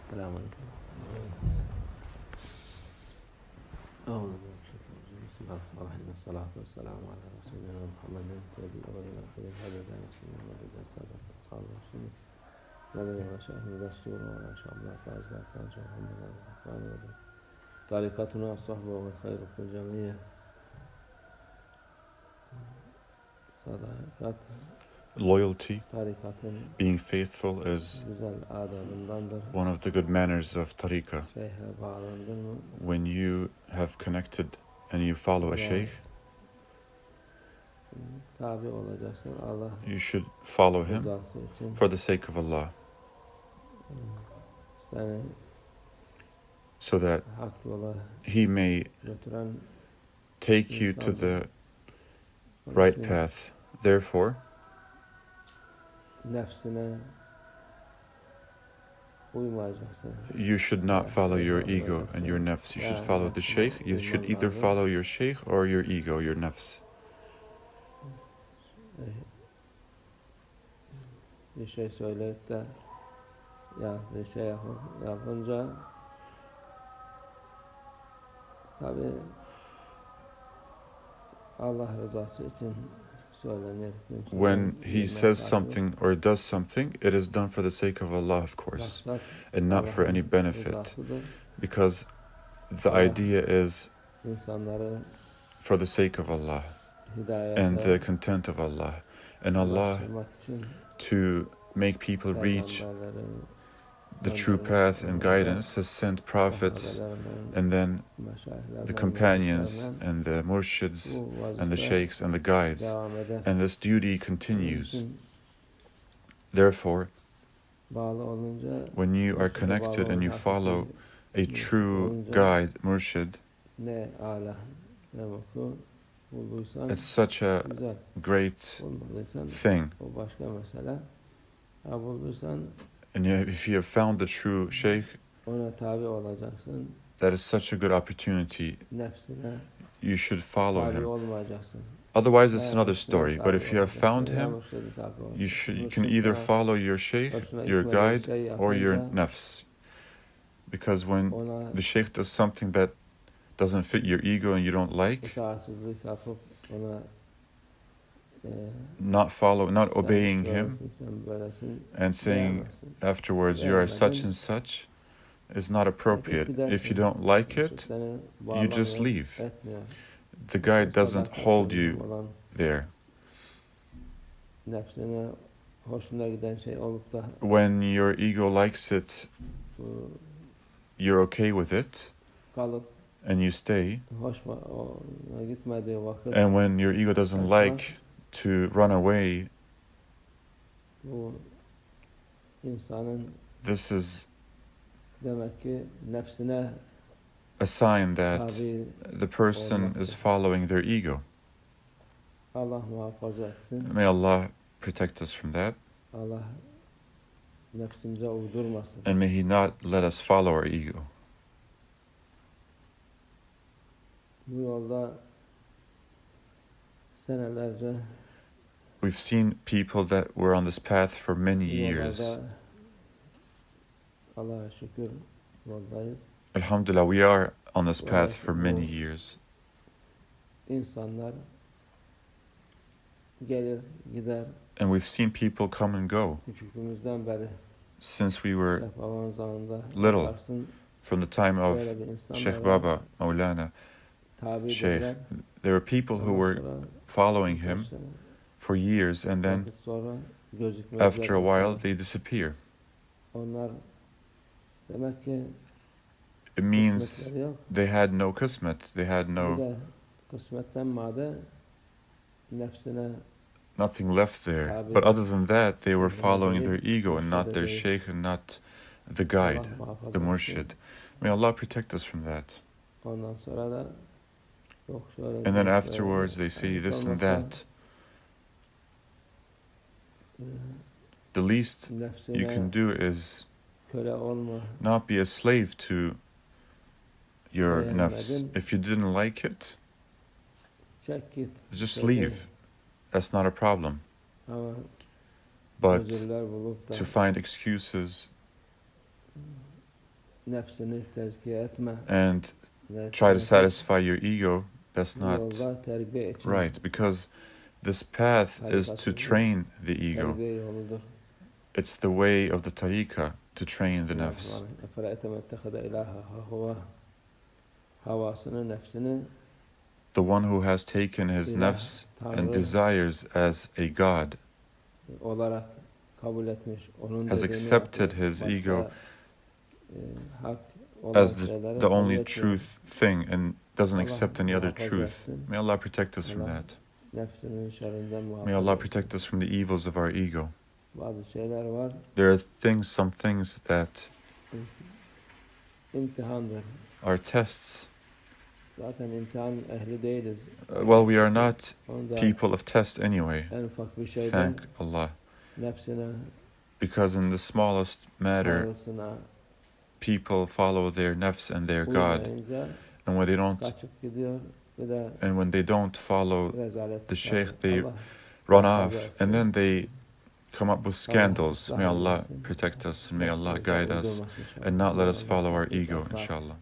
السلام عليكم. أعوذ بالله من الشيطان الرجيم. بسم الله الرحمن الرحيم. الصلاة والسلام على رسولنا محمد سيد الأولين والآخرين. هذا نفسنا ومدد السادة أصحاب المسلمين. مدد مشايخ الدستور ولا شاء الله تعالى أحسن شيخ محمد الرحمن. طريقتنا الصحبة والخير في الجميع. صداقات Loyalty, being faithful, is one of the good manners of Tariqa. When you have connected and you follow a Shaykh, you should follow him for the sake of Allah, so that he may take you to the right path. Therefore, you should not follow your ego and your nafs. You should follow the Shaykh. You should either follow your Shaykh or your ego, your nafs. Bir şey söyleyip de ya bir şey yapınca tabii Allah rızası için söylenir. When he says something or does something, it is done for the sake of Allah, of course, and not for any benefit, because the idea is for the sake of Allah and the content of Allah, and Allah to make people reach the true path and guidance has sent prophets and then the companions and the murshids and the sheikhs and the guides, and this duty continues. Therefore, when you are connected and you follow a true guide, murshid, it's such a great thing. And if you have found the true Shaykh, that is such a good opportunity. You should follow him. Otherwise, it's another story. But if you have found him, you can either follow your Shaykh, your guide, or your nafs. Because when the Shaykh does something that doesn't fit your ego and you don't like, not obeying him and saying afterwards you are such and such is not appropriate. If you don't like it, you just leave. The guide doesn't hold you there. When your ego likes it, you're okay with it and you stay. And when your ego doesn't like to run away, this is a sign that the person is following their ego. May Allah protect us from that. And may He not let us follow our ego. We've seen people that were on this path for many years. Alhamdulillah, we are on this path for many years. And we've seen people come and go since we were little, from the time of Shaykh Baba, Mawlana Shaykh. There were people who were following him for years, and then after a while they disappear. It means they had no qismat, they had nothing left there. But other than that, they were following their ego and not their Shaykh and not the guide, the murshid. May Allah protect us from that. And then afterwards they say this and that. The least you can do is not be a slave to your nafs. If you didn't like it, just leave. That's not a problem. But to find excuses and try to satisfy your ego, that's not right, because this path is to train the ego. It's the way of the Tariqa to train the nafs. The one who has taken his nafs and desires as a god has accepted his ego as the only truth thing and doesn't accept any other truth. May Allah protect us from that. May Allah protect us from the evils of our ego. There are some things that are tests. Well, we are not people of test anyway, thank Allah. Because in the smallest matter, people follow their nafs and their God, and when they don't follow the Shaykh, they run off, and then they come up with scandals. May Allah protect us, and may Allah guide us, and not let us follow our ego, inshallah.